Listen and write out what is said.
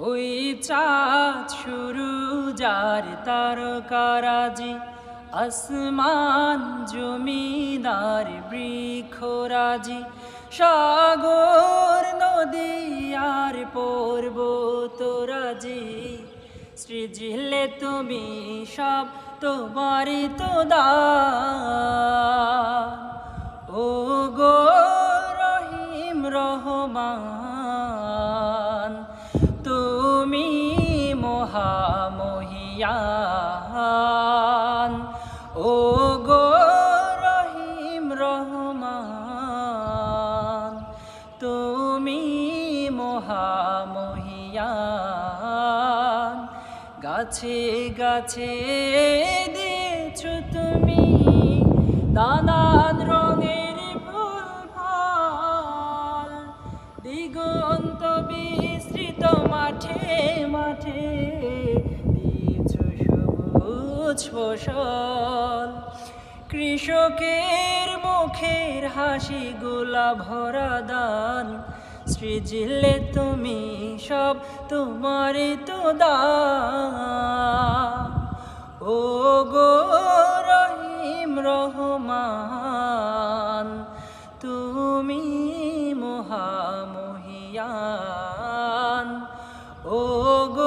ওই চাঁদ শুরু যার তারকারাজি, আসমান জমিদার বৃক্ষরাজি, সাগর নদী আর পর্বতরাজি, সৃজিলে তুমি সব তোমারই তো দান। ও গো রহিম রহমান, তুমি মহামহিয়ান। ও গো রহিম রহমান, তুমি মহামহিয়ান। গাছে গাছে দিয়েছো তুমি নানান রঙের ফুল ফল, দিগন্ত বিস্তৃত মাঠে মাঠে দিয়েছো সবুজ ফসল। কৃষকের মুখের হাসি গোলা ভরা দান, সৃজিলে তুমি সব তোমারই তো দান। ও গো রহিম রহমান, তুমি মহামহিয়ান। ও গো